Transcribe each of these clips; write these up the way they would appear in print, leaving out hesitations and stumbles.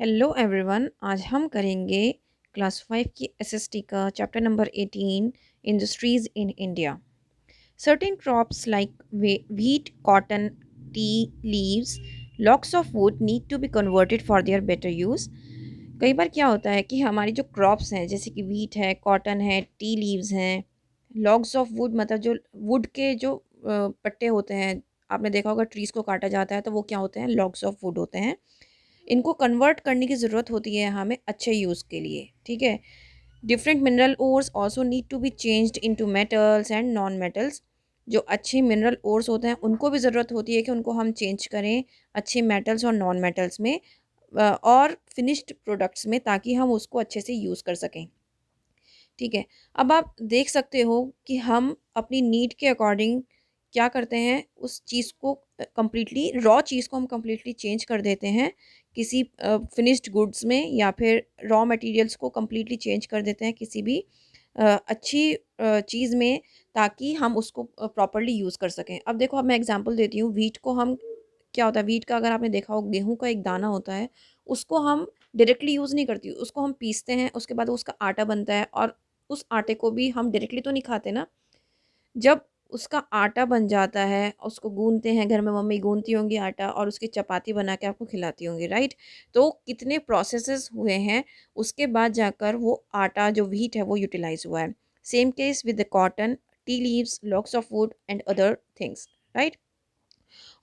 Hello everyone, आज हम करेंगे क्लास 5 की एसएसटी का chapter number 18 industries in India. Certain crops like wheat, cotton, tea leaves, logs of wood need to be converted for their better use। कई बार क्या होता है कि हमारी जो क्रॉप्स हैं जैसे कि वीट है, कॉटन है, टी लीव्स हैं, लॉग्स ऑफ वुड मतलब जो वुड के जो पट्टे होते हैं, आपने देखा होगा ट्रीज़ को काटा जाता है तो वो क्या होते हैं, लॉग्स ऑफ वुड होते हैं। इनको कन्वर्ट करने की ज़रूरत होती है हमें अच्छे यूज़ के लिए, ठीक है। Different mineral ores also need to be changed into metals and non metals. जो अच्छे मिनरल ओर्स होते हैं उनको भी ज़रूरत होती है कि उनको हम चेंज करें अच्छे मेटल्स और नॉन मेटल्स में और फिनिश्ड प्रोडक्ट्स में, ताकि हम उसको अच्छे से यूज़ कर सकें, ठीक है। अब आप देख सकते हो कि हम अपनी नीड के अकॉर्डिंग क्या करते हैं, उस चीज़ को कंप्लीटली रॉ चीज़ को हम कंप्लीटली चेंज कर देते हैं किसी फिनिश्ड गुड्स में, या फिर रॉ मटेरियल्स को कंप्लीटली चेंज कर देते हैं किसी भी अच्छी चीज़ में, ताकि हम उसको प्रॉपरली यूज़ कर सकें। अब देखो, अब मैं एग्जांपल देती हूँ। वीट को हम क्या होता है, वीट का अगर आपने देखा हो, गेहूँ का एक दाना होता है, उसको हम डायरेक्टली यूज़ नहीं करती, उसको हम पीसते हैं, उसके बाद उसका आटा बनता है, और उस आटे को भी हम डायरेक्टली तो नहीं खाते ना। जब उसका आटा बन जाता है, उसको गूँथते हैं, घर में मम्मी गूँथती होंगी आटा और उसकी चपाती बना के आपको खिलाती होंगी, राइट? तो कितने प्रोसेसेस हुए हैं, उसके बाद जाकर वो आटा जो व्हीट है वो यूटिलाइज़ हुआ है। Same case with the cotton, tea leaves, logs of would and other things, right?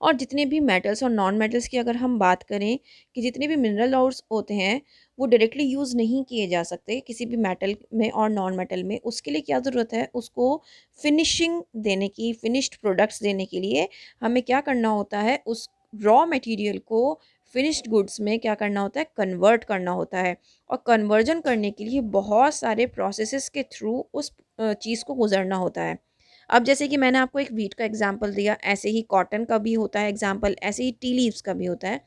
और जितने भी मेटल्स और नॉन मेटल्स की अगर हम बात करें, कि जितने भी मिनरल ऑर्स होते हैं वो डायरेक्टली यूज़ नहीं किए जा सकते किसी भी मेटल में और नॉन मेटल में। उसके लिए क्या ज़रूरत है, उसको फिनिशिंग देने की, फिनिश्ड प्रोडक्ट्स देने के लिए हमें क्या करना होता है, उस रॉ मटेरियल को फिनिश्ड गुड्स में क्या करना होता है, कन्वर्ट करना होता है। और कन्वर्जन करने के लिए बहुत सारे प्रोसेसेस के थ्रू उस चीज़ को गुजरना होता है। अब जैसे कि मैंने आपको एक वीट का एग्जांपल दिया, ऐसे ही कॉटन का भी होता है एग्जांपल, ऐसे ही टी लीव्स का भी होता है,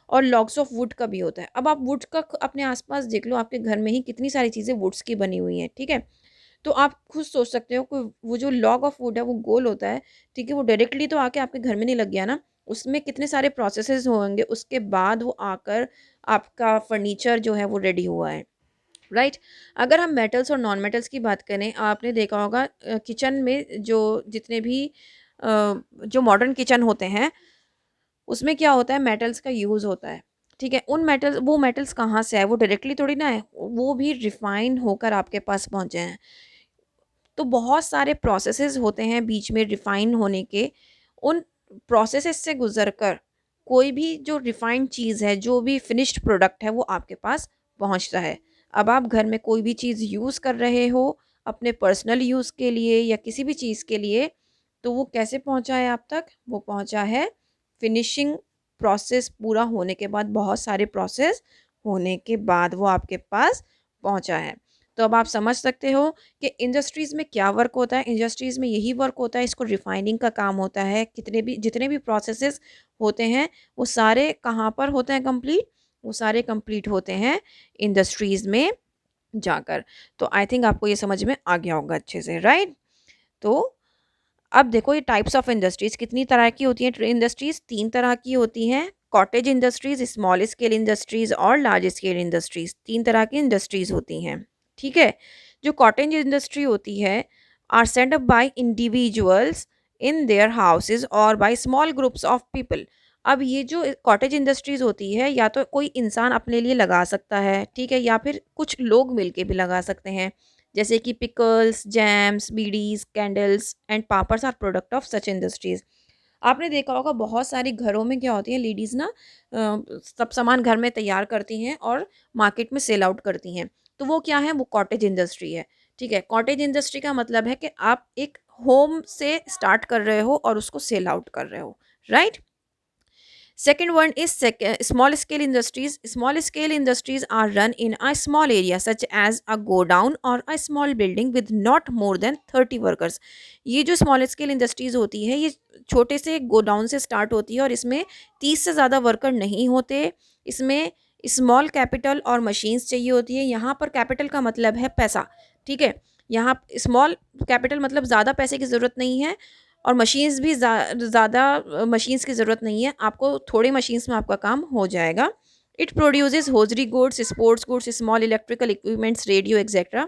और लॉग्स ऑफ वुड का भी होता है। अब आप वुड का अपने आसपास देख लो, आपके घर में ही कितनी सारी चीज़ें वुड्स की बनी हुई हैं, ठीक है। तो आप खुद सोच सकते हो कि वो जो लॉग ऑफ वुड है वो गोल होता है, ठीक है, वो डायरेक्टली तो आके आपके घर में नहीं लग गया ना। उसमें कितने सारे प्रोसेसेस होंगे, उसके बाद वो आकर आपका फर्नीचर जो है वो रेडी हुआ है, राइट। अगर हम मेटल्स और नॉन मेटल्स की बात करें, आपने देखा होगा किचन में जो जितने भी जो मॉडर्न किचन होते हैं, उसमें क्या होता है, मेटल्स का यूज़ होता है, ठीक है। उन मेटल्स, वो मेटल्स कहाँ से आए, वो डायरेक्टली थोड़ी ना है, वो भी रिफाइन होकर आपके पास पहुँचे हैं। तो बहुत सारे प्रोसेसेस होते हैं बीच में रिफाइन होने के। उन प्रोसेसेस से गुजर कर कोई भी जो रिफाइंड चीज़ है, जो भी फिनिश्ड प्रोडक्ट है, वो आपके पास पहुंचता है। अब आप घर में कोई भी चीज़ यूज़ कर रहे हो अपने पर्सनल यूज़ के लिए या किसी भी चीज़ के लिए, तो वो कैसे पहुंचा है आप तक, वो पहुंचा है फिनिशिंग प्रोसेस पूरा होने के बाद, बहुत सारे प्रोसेस होने के बाद वो आपके पास पहुंचा है। तो अब आप समझ सकते हो कि इंडस्ट्रीज़ में क्या वर्क होता है। इंडस्ट्रीज़ में यही वर्क होता है, इसको रिफाइनिंग का काम होता है। कितने भी जितने भी प्रोसेसेस होते हैं, वो सारे कहाँ पर होते हैं कंप्लीट, वो सारे कंप्लीट होते हैं इंडस्ट्रीज़ में जाकर। तो आई थिंक आपको ये समझ में आ गया होगा अच्छे से, राइट। तो अब देखो, ये टाइप्स ऑफ इंडस्ट्रीज़ कितनी तरह की होती हैं। इंडस्ट्रीज़ तीन तरह की होती हैं, cottage industries, small scale industries और लार्ज स्केल इंडस्ट्रीज़। तीन तरह की इंडस्ट्रीज़ होती हैं, ठीक है। जो कॉटेज इंडस्ट्री होती है, are set up by individuals in their houses or by small groups of people. अब ये जो कॉटेज इंडस्ट्रीज़ होती है, या तो कोई इंसान अपने लिए लगा सकता है, ठीक है, या फिर कुछ लोग मिलके भी लगा सकते हैं। जैसे कि pickles, jams, bidis, candles and papads are product of such industries. आपने देखा होगा बहुत सारी घरों में क्या होती है, लेडीज़ ना सब सामान घर में तैयार करती हैं और मार्केट में सेल आउट करती हैं। तो वो क्या है, वो कॉटेज इंडस्ट्री है, ठीक है। कॉटेज इंडस्ट्री का मतलब है कि आप एक होम से स्टार्ट कर रहे हो और उसको सेल आउट कर रहे हो, right. Second one is small scale industries. Small scale industries are run in a small area such as a godown or a small building with not more than 30 workers. ये जो small scale industries होती है, ये छोटे से godown से start होती है और इसमें 30 से ज़्यादा वर्कर नहीं होते। इसमें स्मॉल कैपिटल और मशीन्स चाहिए होती है। यहाँ पर कैपिटल का मतलब है पैसा, ठीक है। यहाँ स्मॉल कैपिटल मतलब ज़्यादा पैसे की ज़रूरत नहीं है, और मशीन्स भी ज़्यादा मशीन्स की ज़रूरत नहीं है, आपको थोड़े मशीन्स में आपका काम हो जाएगा। It produces hosiery goods, sports goods, small electrical equipments, radio etcetera.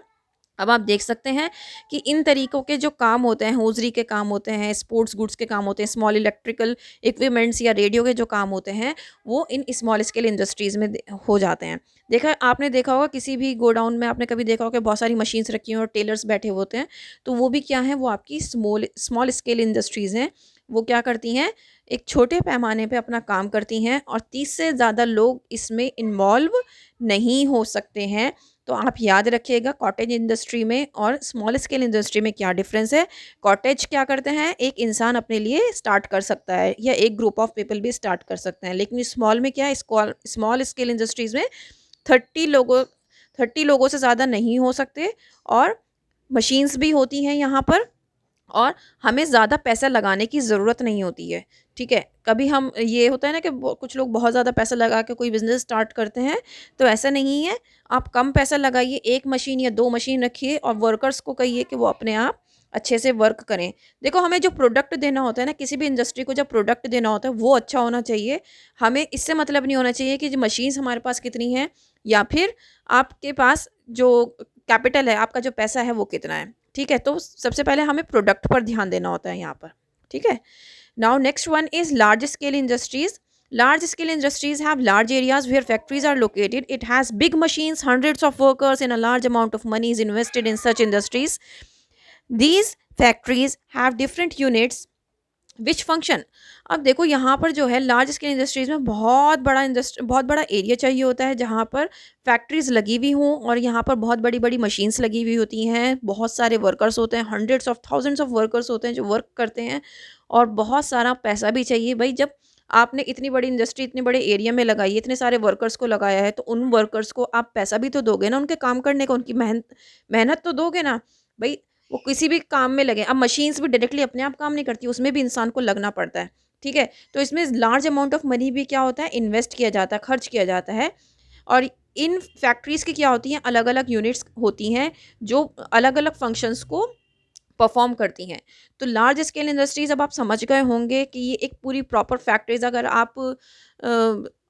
अब आप देख सकते हैं कि इन तरीकों के जो काम होते हैं, होजरी के काम होते हैं, स्पोर्ट्स गुड्स के काम होते हैं, स्मॉल इलेक्ट्रिकल इक्विपमेंट्स या रेडियो के जो काम होते हैं, वो इन स्मॉल स्केल इंडस्ट्रीज़ में हो जाते हैं। देखा, आपने देखा होगा किसी भी गोडाउन में, आपने कभी देखा होगा बहुत सारी मशीन्स रखी हैं और टेलर्स बैठे होते हैं, तो वो भी क्या है, वो आपकी स्मॉल स्केल इंडस्ट्रीज़ हैं। वो क्या करती हैं, एक छोटे पैमाने पे अपना काम करती हैं और 30 से ज़्यादा लोग इसमें इन्वॉल्व नहीं हो सकते हैं। तो आप याद रखिएगा कॉटेज इंडस्ट्री में और स्मॉल स्केल इंडस्ट्री में क्या डिफरेंस है। कॉटेज क्या करते हैं, एक इंसान अपने लिए स्टार्ट कर सकता है या एक ग्रुप ऑफ पीपल भी स्टार्ट कर सकते हैं, लेकिन स्मॉल में क्या है, स्मॉल स्केल इंडस्ट्रीज़ में 30 लोगों 30 लोगों से ज़्यादा नहीं हो सकते और मशीन्स भी होती हैं यहाँ पर और हमें ज़्यादा पैसा लगाने की ज़रूरत नहीं होती है। ठीक है, कभी हम ये होता है ना कि कुछ लोग बहुत ज़्यादा पैसा लगा के कोई बिज़नेस स्टार्ट करते हैं, तो ऐसा नहीं है। आप कम पैसा लगाइए, एक मशीन या दो मशीन रखिए और वर्कर्स को कहिए कि वो अपने आप अच्छे से वर्क करें। देखो, हमें जो प्रोडक्ट देना होता है ना, किसी भी इंडस्ट्री को जब प्रोडक्ट देना होता है वो अच्छा होना चाहिए। हमें इससे मतलब नहीं होना चाहिए कि जो मशीन्स हमारे पास कितनी हैं या फिर आपके पास जो कैपिटल है, आपका जो पैसा है वो कितना है। ठीक है, तो सबसे पहले हमें प्रोडक्ट पर ध्यान देना होता है यहाँ पर। ठीक है, now next one is large scale industries. Large scale industries have large areas where factories are located. It has big machines, hundreds of workers, and a large amount of money is invested in such industries. These factories have different units which function. अब देखो यहाँ पर जो है large scale industries में बहुत बड़ा area चाहिए होता है जहाँ पर फैक्ट्रीज लगी हुई हों और यहाँ पर बहुत बड़ी बड़ी मशीन्स लगी हुई होती हैं, बहुत सारे वर्कर्स होते हैं, hundreds of thousands of workers होते हैं जो वर्क करते हैं और बहुत सारा पैसा भी चाहिए। भाई, जब आपने इतनी बड़ी इंडस्ट्री इतने बड़े एरिया में लगाई है, इतने सारे वर्कर्स को लगाया है, तो उन वर्कर्स को आप पैसा भी तो दोगे ना, उनके काम करने का, उनकी मेहनत मेहनत तो दोगे ना भाई। वो किसी भी काम में लगे, अब मशीन्स भी डायरेक्टली अपने आप काम नहीं करती, उसमें भी इंसान को लगना पड़ता है। ठीक है, तो इसमें लार्ज अमाउंट ऑफ मनी भी क्या होता है, इन्वेस्ट किया जाता है, खर्च किया जाता है। और इन फैक्ट्रीज़ की क्या होती हैं, अलग अलग यूनिट्स होती हैं जो अलग अलग फंक्शंस को परफॉर्म करती हैं। तो लार्ज स्केल इंडस्ट्रीज़, अब आप समझ गए होंगे कि ये एक पूरी प्रॉपर फैक्ट्रीज़, अगर आप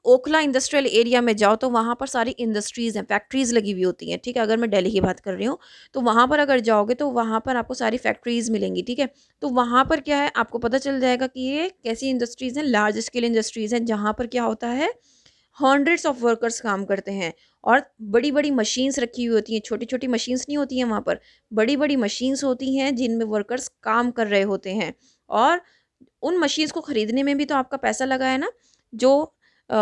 ओखला इंडस्ट्रियल एरिया में जाओ तो वहाँ पर सारी इंडस्ट्रीज़ हैं, फैक्ट्रीज़ लगी हुई होती हैं। ठीक है, अगर मैं दिल्ली की बात कर रही हूँ तो वहाँ पर अगर जाओगे तो वहाँ पर आपको सारी फैक्ट्रीज़ मिलेंगी। ठीक है, तो वहाँ पर क्या है, आपको पता चल जाएगा कि ये कैसी इंडस्ट्रीज़ हैं, लार्ज स्केल इंडस्ट्रीज़ हैं जहाँ पर क्या होता है, हंड्रेड्स ऑफ वर्कर्स काम करते हैं और बड़ी बड़ी मशीन्स रखी हुई होती हैं। छोटी छोटी मशीन्स नहीं होती हैं वहाँ पर, बड़ी बड़ी मशीन्स होती हैं जिनमें वर्कर्स काम कर रहे होते हैं। और उन मशीन्स को ख़रीदने में भी तो आपका पैसा लगा है ना, जो अ,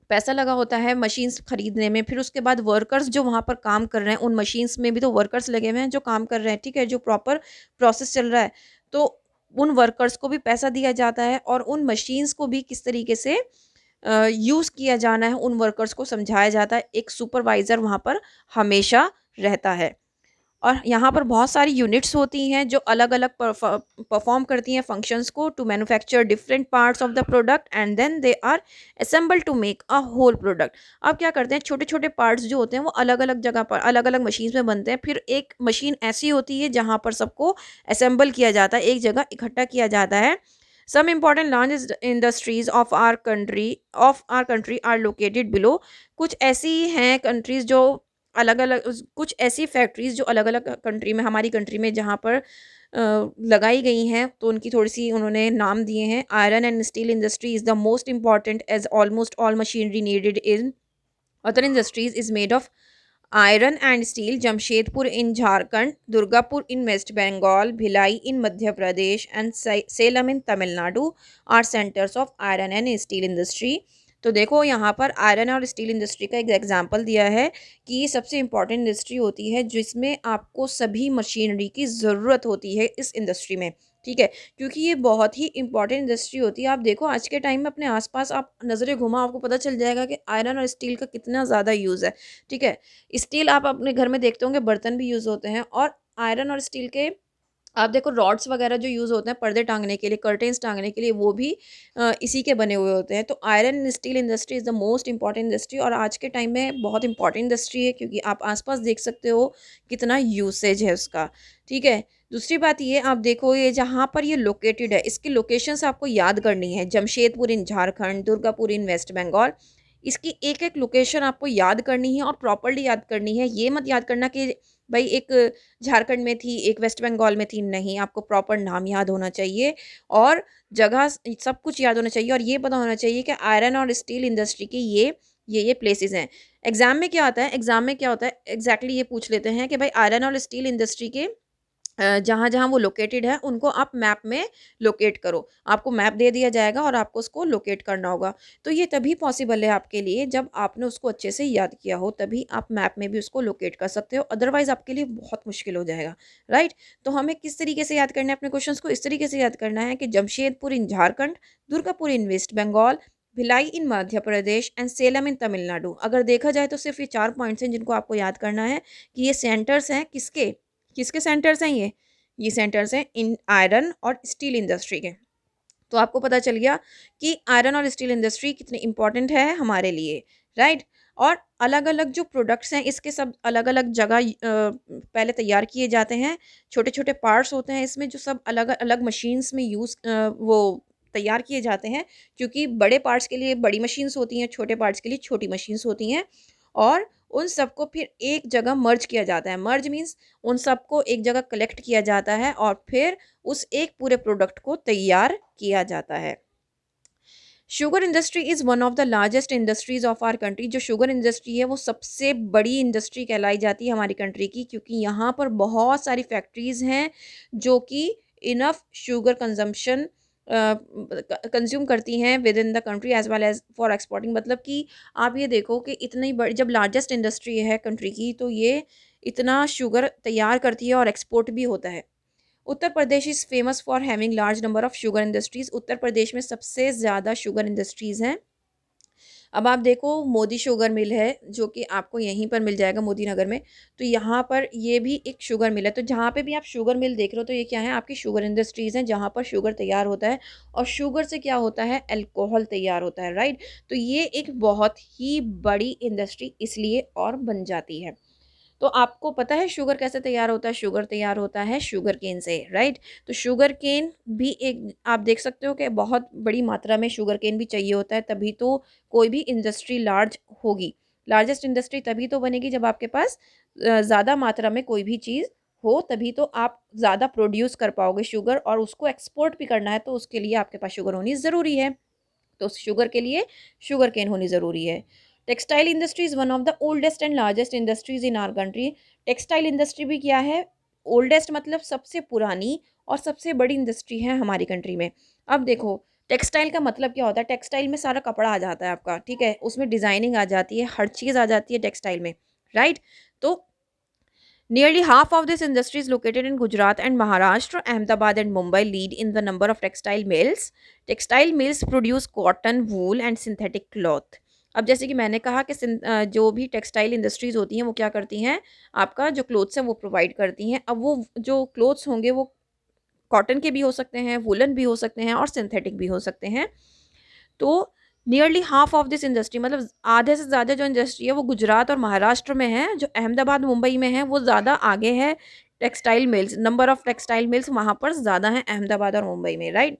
पैसा लगा होता है मशीन्स खरीदने में, फिर उसके बाद वर्कर्स जो वहाँ पर काम कर रहे हैं, उन मशीन्स में भी तो वर्कर्स लगे हुए हैं जो काम कर रहे हैं। ठीक है, जो प्रॉपर प्रोसेस चल रहा है, तो उन वर्कर्स को भी पैसा दिया जाता है और उन मशीन्स को भी किस तरीके से यूज़ किया जाना है, उन वर्कर्स को समझाया जाता है। एक सुपरवाइज़र वहाँ पर हमेशा रहता है और यहाँ पर बहुत सारी यूनिट्स होती हैं जो अलग अलग परफॉर्म करती हैं फंक्शंस को to manufacture different parts of the product and then they are assemble to make a whole product. अब क्या करते हैं, छोटे छोटे पार्ट्स जो होते हैं वो अलग अलग जगह पर अलग अलग मशीन्स में बनते हैं, फिर एक मशीन ऐसी होती है जहाँ पर सबको असेंबल किया जाता है, एक जगह इकट्ठा किया जाता है। Some important large industries of our country are located below। कुछ ऐसी हैं कंट्रीज़ जो अलग अलग, कुछ ऐसी फैक्ट्रीज़ जो अलग अलग कंट्री में, हमारी कंट्री में जहाँ पर लगाई गई हैं, तो उनकी थोड़ी सी उन्होंने नाम दिए हैं। Iron and steel industry is the most important as almost all machinery needed in other industries is made of iron and steel. Jamshedpur in Jharkhand, Durgapur in West Bengal, Bhilai in Madhya Pradesh and Salem in Tamil Nadu are centres of iron and steel industry. तो देखो, यहाँ पर iron और steel industry का एक example दिया है कि ये सबसे इम्पॉर्टेंट इंडस्ट्री होती है जिसमें आपको सभी मशीनरी की ज़रूरत होती है इस इंडस्ट्री में। ठीक है, क्योंकि ये बहुत ही इंपॉर्टेंट इंडस्ट्री होती है। आप देखो, आज के टाइम में अपने आसपास आप नज़रें घुमाओ, आपको पता चल जाएगा कि आयरन और स्टील का कितना ज़्यादा यूज़ है। ठीक है, स्टील आप अपने घर में देखते होंगे, बर्तन भी यूज़ होते हैं और आयरन और स्टील के आप देखो रॉड्स वगैरह जो यूज़ होते हैं पर्दे टांगने के लिए, कर्टेन्स टांगने के लिए, वो भी इसी के बने हुए होते हैं। तो iron steel industry is the most important industry और आज के टाइम में बहुत इंपॉर्टेंट इंडस्ट्री है क्योंकि आप आसपास देख सकते हो कितना यूसेज है उसका। ठीक है, दूसरी बात ये, आप देखो ये जहाँ पर ये लोकेटेड है, इसकी लोकेशंस आपको याद करनी है। Jamshedpur in Jharkhand, Durgapur in West Bengal. इसकी एक-एक लोकेशन आपको याद करनी है और प्रॉपर्ली याद करनी है। ये मत याद करना कि भई एक झारखंड में थी, एक वेस्ट बंगाल में थी, नहीं, आपको प्रॉपर नाम याद होना चाहिए और जगह सब कुछ याद होना चाहिए और ये पता होना चाहिए कि आयरन और स्टील इंडस्ट्री की ये प्लेसेस हैं। एग्ज़ाम में क्या आता है, एग्ज़ाम में क्या होता है, एग्ज़ैक्टली ये पूछ लेते हैं कि भाई आयरन और स्टील इंडस्ट्री के जहाँ-जहाँ वो लोकेटेड है उनको आप मैप में लोकेट करो। आपको मैप दे दिया जाएगा और आपको उसको लोकेट करना होगा। तो ये तभी पॉसिबल है आपके लिए जब आपने उसको अच्छे से याद किया हो, तभी आप मैप में भी उसको लोकेट कर सकते हो, अदरवाइज़ आपके लिए बहुत मुश्किल हो जाएगा, राइट? तो हमें किस तरीके से याद करना है अपने क्वेश्चन्स को? इस तरीके से याद करना है कि Jamshedpur in Jharkhand, Durgapur in West Bengal, Bhilai in Madhya Pradesh and Salem in Tamil Nadu. अगर देखा जाए तो सिर्फ़ ये 4 पॉइंट्स हैं जिनको आपको याद करना है कि ये सेंटर्स हैं किसके? किसके सेंटर्स हैं ये? ये सेंटर्स हैं इन आयरन और स्टील इंडस्ट्री के। तो आपको पता चल गया कि आयरन और स्टील इंडस्ट्री कितनी इम्पोर्टेंट है हमारे लिए, राइट? और अलग-अलग जो प्रोडक्ट्स हैं इसके सब अलग-अलग जगह पहले तैयार किए जाते हैं। छोटे-छोटे पार्ट्स होते हैं इसमें जो सब अलग-अलग मशीन्स में वो तैयार किए जाते हैं क्योंकि बड़े पार्ट्स के लिए बड़ी मशीन्स होती हैं, छोटे पार्ट्स के लिए छोटी मशीन्स होती हैं और उन सबको फिर एक जगह मर्ज किया जाता है। मर्ज मीन्स उन सबको एक जगह कलेक्ट किया जाता है और फिर उस एक पूरे प्रोडक्ट को तैयार किया जाता है। Sugar industry is one of the largest industries of our country. जो शुगर इंडस्ट्री है वो सबसे बड़ी इंडस्ट्री कहलाई जाती है हमारी कंट्री की क्योंकि यहाँ पर बहुत सारी फैक्ट्रीज़ हैं जो कि इनफ शुगर कंजम्पशन कंज्यूम करती हैं within the country as well as for exporting. मतलब कि आप ये देखो कि इतनी बड़ी जब लार्जेस्ट इंडस्ट्री है कंट्री की तो ये इतना शुगर तैयार करती है और एक्सपोर्ट भी होता है। Uttar Pradesh is famous for having large number of sugar industries. Uttar Pradesh में सबसे ज़्यादा शुगर इंडस्ट्रीज़ हैं। अब आप देखो मोदी शुगर मिल है जो कि आपको यहीं पर मिल जाएगा मोदी नगर में। तो यहाँ पर ये भी एक शुगर मिल है। तो जहाँ पे भी आप शुगर मिल देख रहे हो तो ये क्या है, आपकी शुगर इंडस्ट्रीज़ हैं जहाँ पर शुगर तैयार होता है और शुगर से क्या होता है, अल्कोहल तैयार होता है, राइट? तो ये एक बहुत ही बड़ी इंडस्ट्री इसलिए और बन जाती है। तो आपको पता है शुगर कैसे तैयार होता है? शुगर तैयार होता है शुगर केन से, राइट? तो शुगर केन भी एक आप देख सकते हो कि बहुत बड़ी मात्रा में शुगर केन भी चाहिए होता है, तभी तो कोई भी इंडस्ट्री लार्ज होगी। लार्जेस्ट इंडस्ट्री तभी तो बनेगी जब आपके पास ज़्यादा मात्रा में कोई भी चीज़ हो, तभी तो आप ज़्यादा प्रोड्यूस कर पाओगे शुगर और उसको एक्सपोर्ट भी करना है, तो उसके लिए आपके पास शुगर होनी ज़रूरी है। तो शुगर के लिए शुगर केन होनी ज़रूरी है। Textile industry is one of the oldest and largest industries in our country. Textile industry भी क्या है? ओल्डेस्ट मतलब सबसे पुरानी और सबसे बड़ी इंडस्ट्री है हमारी कंट्री में। अब देखो टेक्सटाइल का मतलब क्या होता है? टेक्सटाइल में सारा कपड़ा आ जाता है आपका, ठीक है? उसमें डिज़ाइनिंग आ जाती है, हर चीज़ आ जाती है टेक्सटाइल में, राइट? तो nearly half of this industry is located in Gujarat and Maharashtra. Ahmedabad and Mumbai lead in the number of textile mills. Textile mills produce cotton, wool and synthetic cloth. अब जैसे कि मैंने कहा कि जो भी टेक्सटाइल इंडस्ट्रीज़ होती हैं वो क्या करती हैं, आपका जो क्लोथ्स हैं वो प्रोवाइड करती हैं। अब वो जो क्लोथ्स होंगे वो कॉटन के भी हो सकते हैं, वूलन भी हो सकते हैं और सिंथेटिक भी हो सकते हैं। तो nearly half of this industry मतलब आधे से ज़्यादा जो इंडस्ट्री है वो गुजरात और महाराष्ट्र में है। जो अहमदाबाद मुंबई में है वो ज़्यादा आगे है। Textile mills, number of textile mills वहाँ पर ज़्यादा हैं अहमदाबाद और मुंबई में, राइट?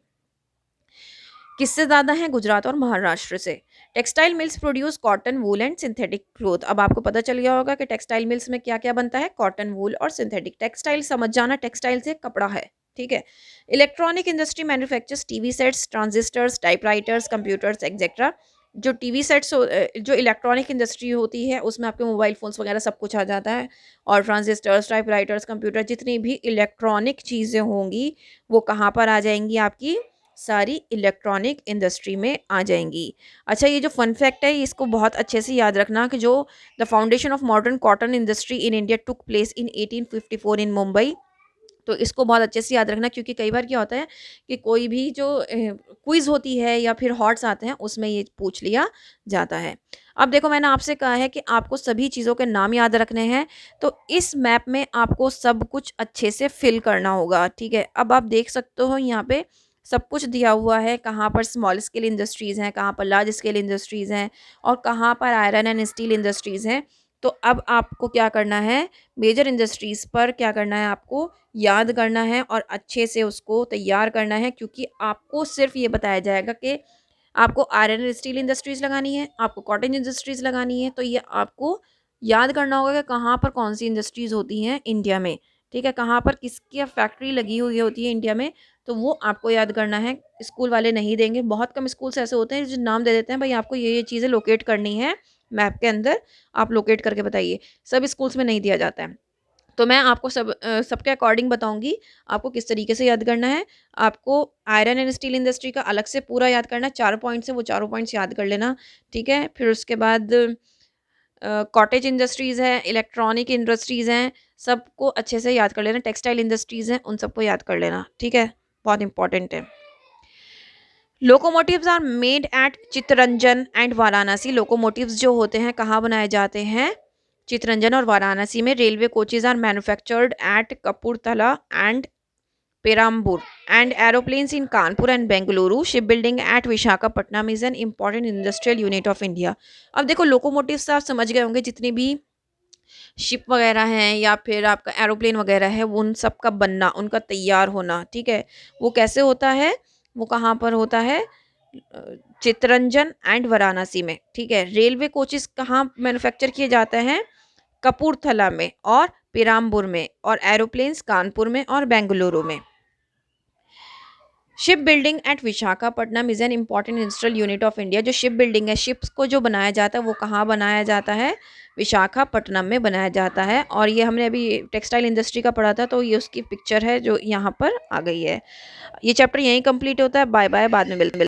किससे ज़्यादा हैं? गुजरात और महाराष्ट्र से। Textile mills produce cotton, wool and synthetic cloth. अब आपको पता चल गया होगा कि टेक्सटाइल मिल्स में क्या-क्या बनता है? कॉटन, वूल और सिंथेटिक। टेक्सटाइल समझ जाना, टेक्सटाइल से कपड़ा है, ठीक है? Electronic industry manufactures TV sets, transistors, typewriters, computers etcetera. जो टीवी सेट्स जो इलेक्ट्रॉनिक इंडस्ट्री होती है उसमें आपके मोबाइल फ़ोन्स वगैरह सब कुछ आ जाता है और ट्रांजिस्टर्स, टाइपराइटर्स, कंप्यूटर जितनी भी इलेक्ट्रॉनिक चीज़ें होंगी वो कहाँ पर आ जाएँगी? आपकी सारी इलेक्ट्रॉनिक इंडस्ट्री में आ जाएंगी। अच्छा, ये जो फन फैक्ट है इसको बहुत अच्छे से याद रखना कि जो the foundation of modern cotton industry in India took place in 1854 इन मुंबई। तो इसको बहुत अच्छे से याद रखना क्योंकि कई बार क्या होता है कि कोई भी जो क्विज़ होती है या फिर हॉट्स आते हैं उसमें ये पूछ लिया जाता है। अब देखो मैंने आपसे कहा है कि आपको सभी चीज़ों के नाम याद रखने हैं, तो इस मैप में आपको सब कुछ अच्छे से फिल करना होगा, ठीक है? अब आप देख सकते हो यहाँ पे सब कुछ दिया हुआ है, कहाँ पर स्मॉल स्केल इंडस्ट्रीज़ हैं, कहाँ पर लार्ज स्केल इंडस्ट्रीज़ हैं और कहाँ पर आयरन एंड स्टील इंडस्ट्रीज़ हैं। तो अब आपको क्या करना है, मेजर इंडस्ट्रीज़ पर क्या करना है, आपको याद करना है और अच्छे से उसको तैयार करना है क्योंकि आपको सिर्फ ये बताया जाएगा कि आपको आयरन एंड स्टील इंडस्ट्रीज़ लगानी है, आपको कॉटन इंडस्ट्रीज़ लगानी है। तो ये आपको याद करना होगा कि कहाँ पर कौन सी इंडस्ट्रीज़ होती हैं इंडिया में, ठीक है, कहाँ पर किसकी फैक्ट्री लगी हुई होती है इंडिया में, तो वो आपको याद करना है। स्कूल वाले नहीं देंगे, बहुत कम स्कूल्स ऐसे होते हैं जो नाम दे देते हैं, भाई आपको ये चीज़ें लोकेट करनी है मैप के अंदर, आप लोकेट करके बताइए। सब स्कूल्स में नहीं दिया जाता है। तो मैं आपको सबके अकॉर्डिंग बताऊंगी आपको किस तरीके से याद करना है। आपको आयरन एंड स्टील इंडस्ट्री का अलग से पूरा याद करना है, 4 पॉइंट्स है, वो चारों पॉइंट्स याद कर लेना, ठीक है। फिर उसके बाद कॉटेज इंडस्ट्रीज़ है, इलेक्ट्रॉनिक इंडस्ट्रीज़ हैं, सबको अच्छे से याद कर लेना। टेक्सटाइल इंडस्ट्रीज़ हैं, उन सबको याद कर लेना, ठीक है, बहुत इंपॉर्टेंट है। Locomotives are made at Chittaranjan and Varanasi. Locomotives जो होते हैं कहाँ बनाए जाते हैं, चित्तरंजन और वाराणसी में। Railway coaches are manufactured at Kapurthala and Perambur and aeroplanes in Kanpur and Bengaluru. Ship building at Visakhapatnam is an important industrial unit of India. अब देखो लोकोमोटिव्स आप समझ गए होंगे, जितनी भी शिप वगैरह हैं या फिर आपका एरोप्लेन वगैरह है, वो उन सब का बनना, उनका तैयार होना, ठीक है, वो कैसे होता है, वो कहाँ पर होता है, चित्तरंजन एंड वाराणसी में, ठीक है। रेलवे कोचेस कहाँ मैन्युफैक्चर किए जाते हैं, कपूरथला में और पेराम्बूर में, और एरोप्लेन्स कानपुर में और बेंगलुरु में। Ship building at Visakhapatnam is an important industrial unit of India. जो शिप बिल्डिंग है, शिप्स को जो बनाया जाता है वो कहाँ बनाया जाता है, विशाखापट्टनम में बनाया जाता है। और ये हमने अभी टेक्सटाइल इंडस्ट्री का पढ़ा था, तो ये उसकी पिक्चर है जो यहाँ पर आ गई है। ये चैप्टर यहीं कंप्लीट होता है। बाय बाय, बाद में मिलते हैं।